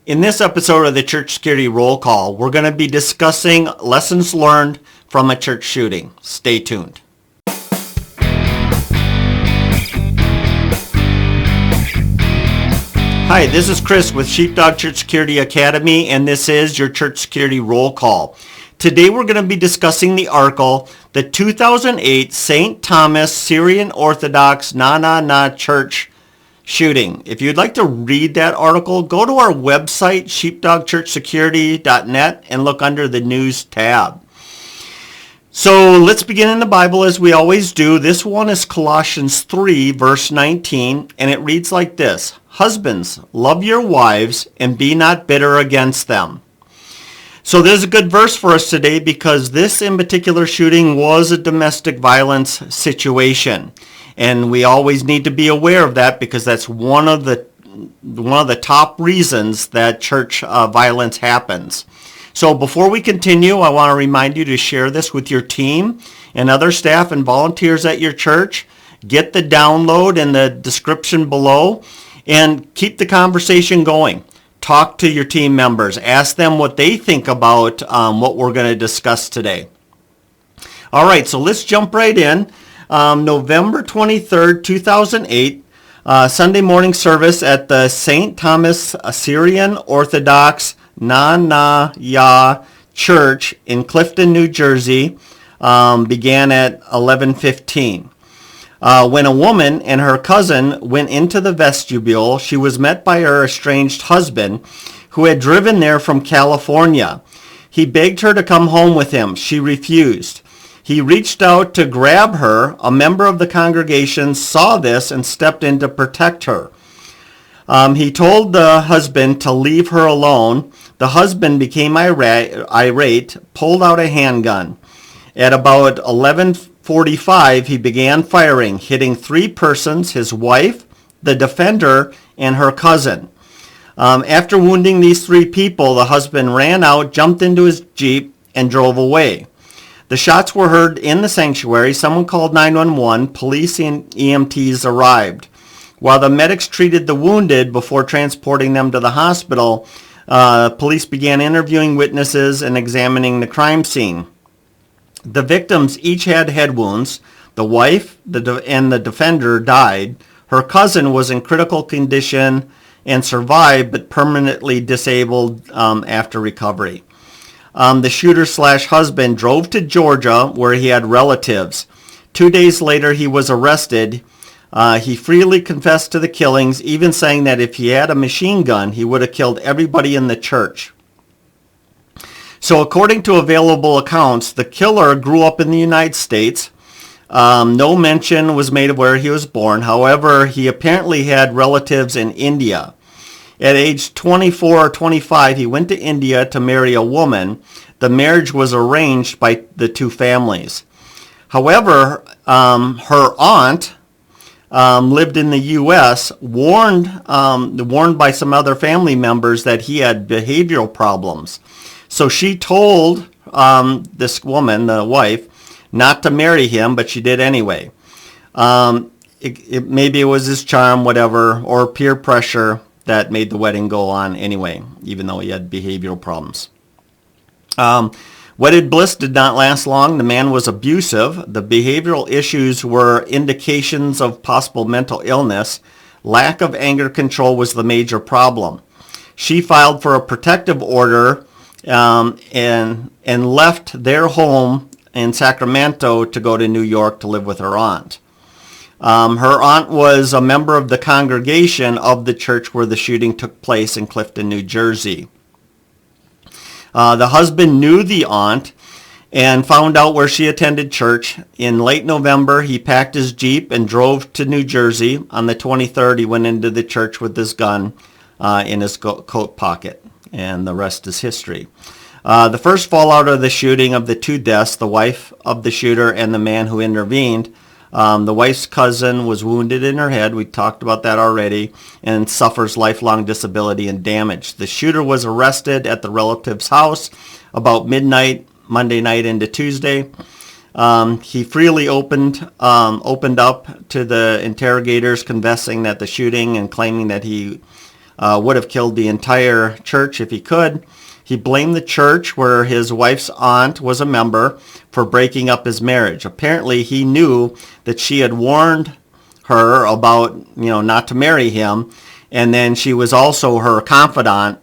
In this episode of the Church Security Roll Call, we're going to be discussing lessons learned from a church shooting. Stay tuned. Hi, this is Chris with Sheepdog Church Security Academy, and this is your Church Security Roll Call. Today we're going to be discussing the article, the 2008 St. Thomas Syrian Orthodox Knanaya Church shooting. If you'd like to read that article, go to our website, sheepdogchurchsecurity.net, and look under the News tab. So let's begin in the Bible as we always do. This one is Colossians 3, verse 19, and it reads like this: Husbands, love your wives and be not bitter against them. So there's a good verse for us today because this in particular shooting was a domestic violence situation. And we always need to be aware of that because that's one of the top reasons that church violence happens. So before we continue, I want to remind you to share this with your team and other staff and volunteers at your church. Get the download in the description below and keep the conversation going. Talk to your team members. Ask them what they think about what we're going to discuss today. All right, so let's jump right in. November 23rd, 2008, Sunday morning service at the St. Thomas Syrian Orthodox Knanaya Church in Clifton, New Jersey, began at 11:15. When a woman and her cousin went into the vestibule, she was met by her estranged husband, who had driven there from California. He begged her to come home with him. She refused. He reached out to grab her. A member of the congregation saw this and stepped in to protect her. He told the husband to leave her alone. The husband became irate, pulled out a handgun. At about 11:45, he began firing, hitting three persons: his wife, the defender, and her cousin. After wounding these three people, the husband ran out, jumped into his Jeep, and drove away. The shots were heard in the sanctuary. Someone called 911. Police and EMTs arrived. While the medics treated the wounded before transporting them to the hospital, police began interviewing witnesses and examining the crime scene. The victims each had head wounds. The wife and the defender died. Her cousin was in critical condition and survived, but permanently disabled after recovery. The shooter/husband drove to Georgia, where he had relatives. 2 days later, he was arrested. He freely confessed to the killings, even saying that if he had a machine gun, he would have killed everybody in the church. So according to available accounts, the killer grew up in the United States. No mention was made of where he was born. However, he apparently had relatives in India. At age 24 or 25, he went to India to marry a woman. The marriage was arranged by the two families. However, her aunt lived in the U.S., warned by some other family members that he had behavioral problems. So she told this woman, the wife, not to marry him, but she did anyway. Maybe it was his charm, whatever, or peer pressure that made the wedding go on anyway, even though he had behavioral problems. Wedded bliss did not last long. The man was abusive. The behavioral issues were indications of possible mental illness. Lack of anger control was the major problem. She filed for a protective order and left their home in Sacramento to go to New York to live with her aunt. Her aunt was a member of the congregation of the church where the shooting took place in Clifton, New Jersey. The husband knew the aunt and found out where she attended church. In late November, he packed his Jeep and drove to New Jersey. On the 23rd, he went into the church with his gun in his coat pocket, and the rest is history. The first fallout of the shooting of the two deaths, the wife of the shooter and the man who intervened. The wife's cousin was wounded in her head, we talked about that already, and suffers lifelong disability and damage. The shooter was arrested at the relative's house about midnight, Monday night into Tuesday. He freely opened up to the interrogators, confessing that the shooting and claiming that he would have killed the entire church if he could. He blamed the church where his wife's aunt was a member for breaking up his marriage. Apparently, he knew that she had warned her about, not to marry him, and then she was also her confidant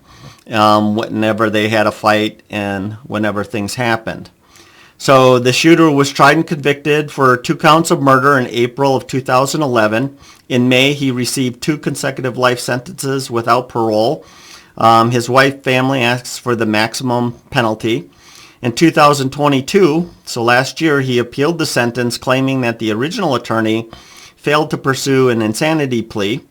whenever they had a fight and whenever things happened. So the shooter was tried and convicted for 2 counts of murder in April of 2011. In May, he received 2 consecutive life sentences without parole. His wife family asks for the maximum penalty. In 2022, so last year, he appealed the sentence, claiming that the original attorney failed to pursue an insanity plea.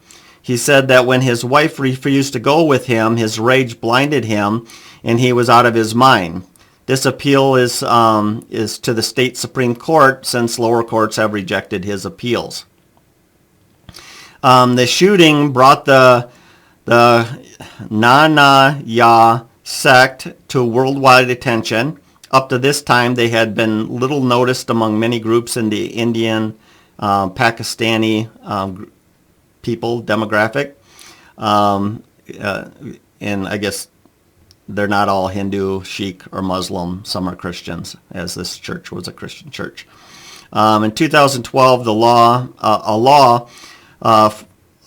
He said that when his wife refused to go with him, his rage blinded him and he was out of his mind. This appeal is to the state Supreme Court, since lower courts have rejected his appeals. The shooting brought the Knanaya sect to worldwide attention. Up to this time, they had been little noticed among many groups in the Indian, Pakistani people demographic. And I guess they're not all Hindu, Sikh, or Muslim. Some are Christians, as this church was a Christian church. In 2012, a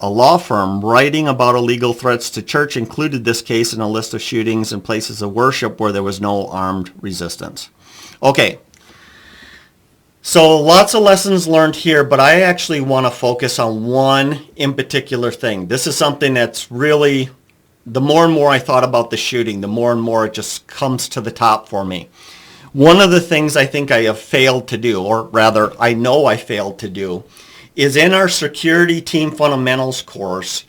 law firm writing about illegal threats to church included this case in a list of shootings in places of worship where there was no armed resistance. Okay, so lots of lessons learned here, but I actually want to focus on one in particular thing. This is something that's really, the more and more I thought about the shooting, the more and more it just comes to the top for me. One of the things I think I have failed to do, or rather I know I failed to do, is in our security team fundamentals course,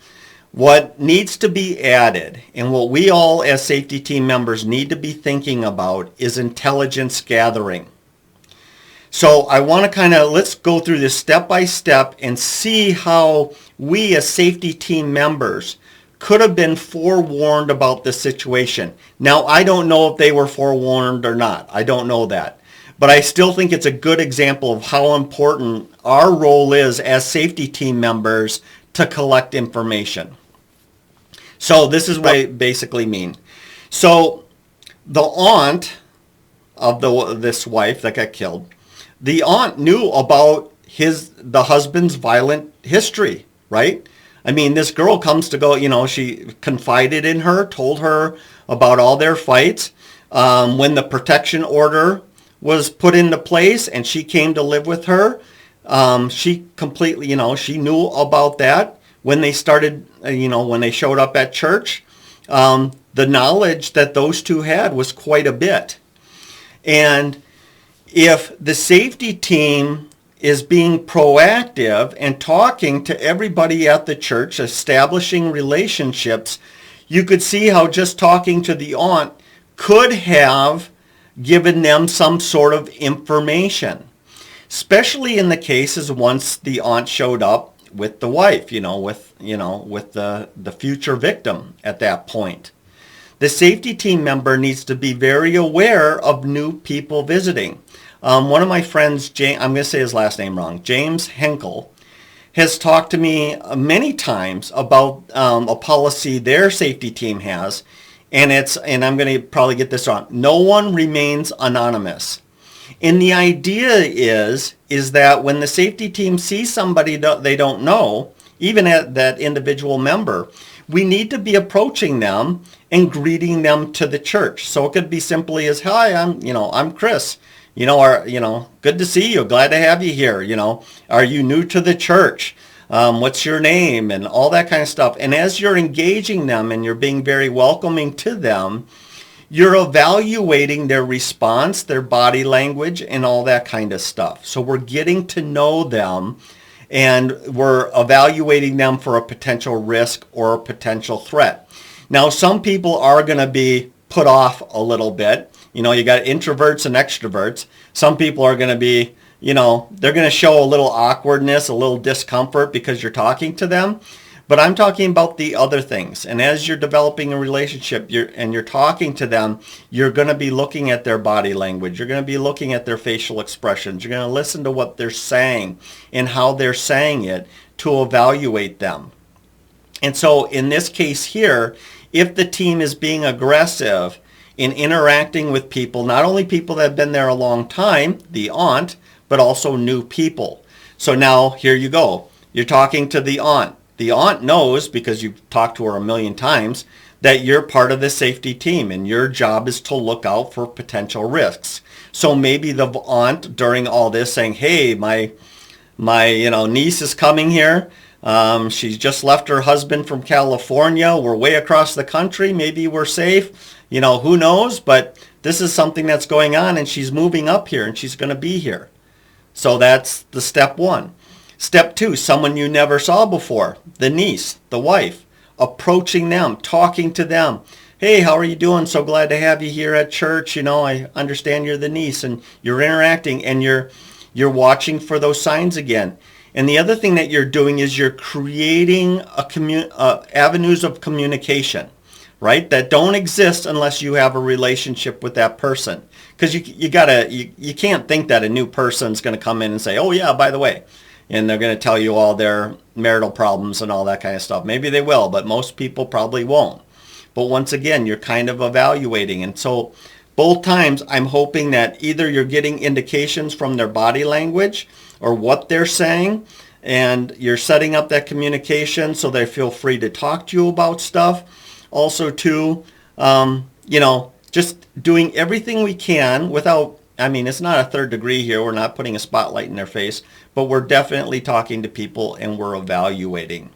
what needs to be added and what we all as safety team members need to be thinking about is intelligence gathering. So I want to let's go through this step by step and see how we as safety team members could have been forewarned about the situation. Now, I don't know if they were forewarned or not. I don't know that. But I still think it's a good example of how important our role is as safety team members to collect information. So this is what I basically mean. So the aunt of this wife that got killed, the aunt knew about the husband's violent history, right? I mean, this girl comes to go, she confided in her, told her about all their fights. When the protection order was put into place and she came to live with her, she completely, she knew about that. When they started, when they showed up at church, the knowledge that those two had was quite a bit. And if the safety team is being proactive and talking to everybody at the church, establishing relationships, you could see how just talking to the aunt could have given them some sort of information, especially in the cases once the aunt showed up with the wife, with the future victim at that point. The safety team member needs to be very aware of new people visiting. One of my friends, I'm going to say his last name wrong, James Henkel, has talked to me many times about a policy their safety team has, and I'm going to probably get this wrong. No one remains anonymous. And the idea is that when the safety team sees somebody that they don't know, even at that individual member, we need to be approaching them and greeting them to the church. So it could be simply as, "Hi, I'm Chris. Good to see you. Glad to have you here. Are you new to the church? What's your name?" and all that kind of stuff. And as you're engaging them and you're being very welcoming to them, you're evaluating their response, their body language, and all that kind of stuff. So we're getting to know them and we're evaluating them for a potential risk or a potential threat. Now, some people are going to be put off a little bit. You got introverts and extroverts. Some people are going to be, they're going to show a little awkwardness, a little discomfort because you're talking to them. But I'm talking about the other things. And as you're developing a relationship you're talking to them, you're going to be looking at their body language. You're going to be looking at their facial expressions. You're going to listen to what they're saying and how they're saying it to evaluate them. And so in this case here, if the team is being aggressive in interacting with people, not only people that have been there a long time, the aunt, but also new people. So now here you go. You're talking to the aunt. The aunt knows, because you've talked to her a million times, that you're part of the safety team and your job is to look out for potential risks. So maybe the aunt during all this saying, hey, my niece is coming here. She's just left her husband from California. We're way across the country. Maybe we're safe. Who knows? But this is something that's going on, and she's moving up here, and she's going to be here. So that's the step one. Step two, someone you never saw before, the niece, the wife, approaching them, talking to them. Hey, how are you doing? So glad to have you here at church. I understand you're the niece, and you're interacting, and you're watching for those signs again. And the other thing that you're doing is you're creating avenues of communication, right? That don't exist unless you have a relationship with that person. Because you can't think that a new person's going to come in and say, oh yeah, by the way, and they're going to tell you all their marital problems and all that kind of stuff. Maybe they will, but most people probably won't. But once again, you're kind of evaluating. And so both times I'm hoping that either you're getting indications from their body language or what they're saying, and you're setting up that communication so they feel free to talk to you about stuff. Also, too, just doing everything we can without, it's not a third degree here. We're not putting a spotlight in their face, but we're definitely talking to people and we're evaluating.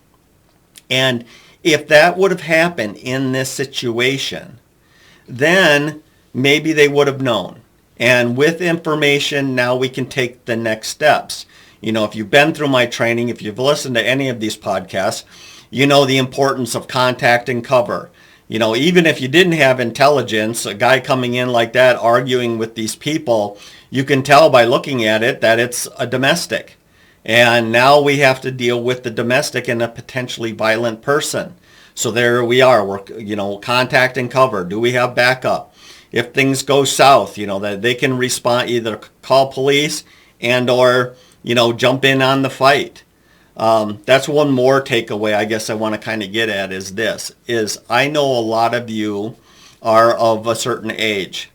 And if that would have happened in this situation, then maybe they would have known. And with information, now we can take the next steps. If you've been through my training, if you've listened to any of these podcasts, you know the importance of contact and cover. Even if you didn't have intelligence, a guy coming in like that arguing with these people, you can tell by looking at it that it's a domestic. And now we have to deal with the domestic and a potentially violent person. So there we are, we're, contact and cover. Do we have backup? If things go south, that they can respond, either call police and or, jump in on the fight. That's one more takeaway I guess I want to kind of get at is this, is I know a lot of you are of a certain age.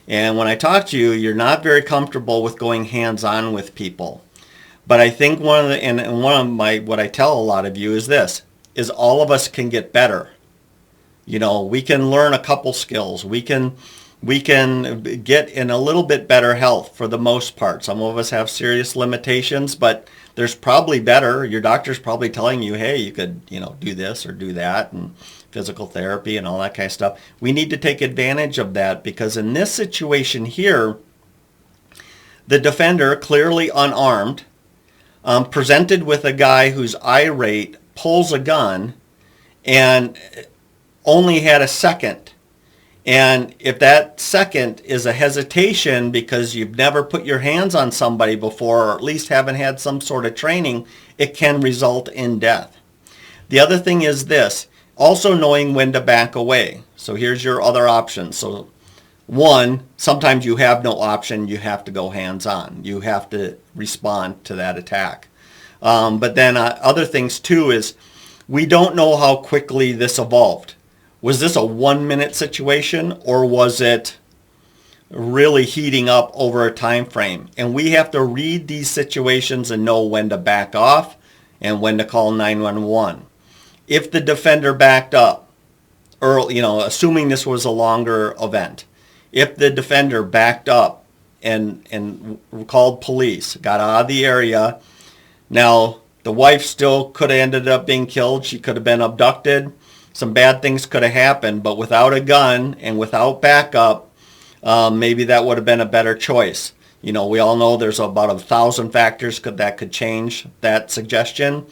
And when I talk to you, you're not very comfortable with going hands-on with people. But I think what I tell a lot of you is this, is all of us can get better. We can learn a couple skills. We can get in a little bit better health for the most part. Some of us have serious limitations, but there's probably better. Your doctor's probably telling you, hey, you could, do this or do that, and physical therapy and all that kind of stuff. We need to take advantage of that, because in this situation here, the defender, clearly unarmed, presented with a guy who's irate, pulls a gun, and only had a second. And if that second is a hesitation because you've never put your hands on somebody before, or at least haven't had some sort of training, it can result in death. The other thing is this, also knowing when to back away. So here's your other options. So one, sometimes you have no option, you have to go hands-on. You have to respond to that attack. But then other things too is, we don't know how quickly this evolved. Was this a 1 minute situation, or was it really heating up over a time frame? And we have to read these situations and know when to back off and when to call 911. If the defender backed up early, assuming this was a longer event, if the defender backed up and called police, got out of the area, now the wife still could have ended up being killed. She could have been abducted. Some bad things could have happened, but without a gun and without backup, maybe that would have been a better choice. We all know there's about 1,000 factors that could change that suggestion,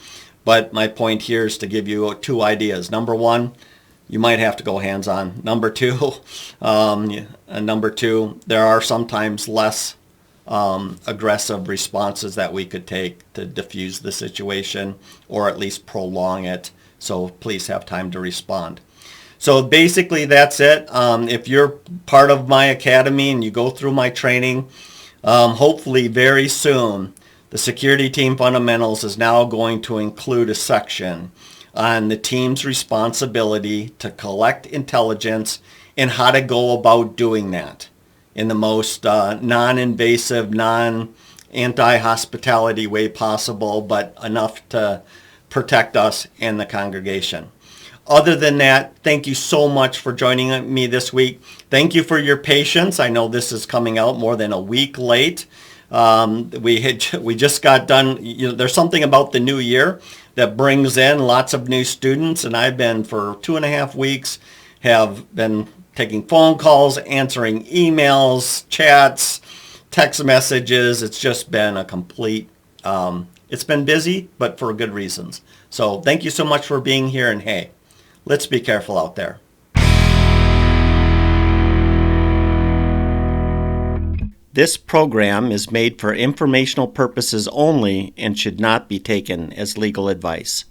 but my point here is to give you two ideas. Number one, you might have to go hands-on. Number two, there are sometimes less aggressive responses that we could take to diffuse the situation or at least prolong it. So please have time to respond. So basically that's it. If you're part of my academy and you go through my training, hopefully very soon, the Security Team Fundamentals is now going to include a section on the team's responsibility to collect intelligence and how to go about doing that in the most non-invasive, anti-hospitality way possible, but enough to protect us and the congregation. Other than that, thank you so much for joining me this week. Thank you for your patience. I know this is coming out more than a week late. We just got done. There's something about the new year that brings in lots of new students, and I've been for 2.5 weeks, have been taking phone calls, answering emails, chats, text messages. It's just been a complete, it's been busy, but for good reasons. So thank you so much for being here, and hey, let's be careful out there. This program is made for informational purposes only and should not be taken as legal advice.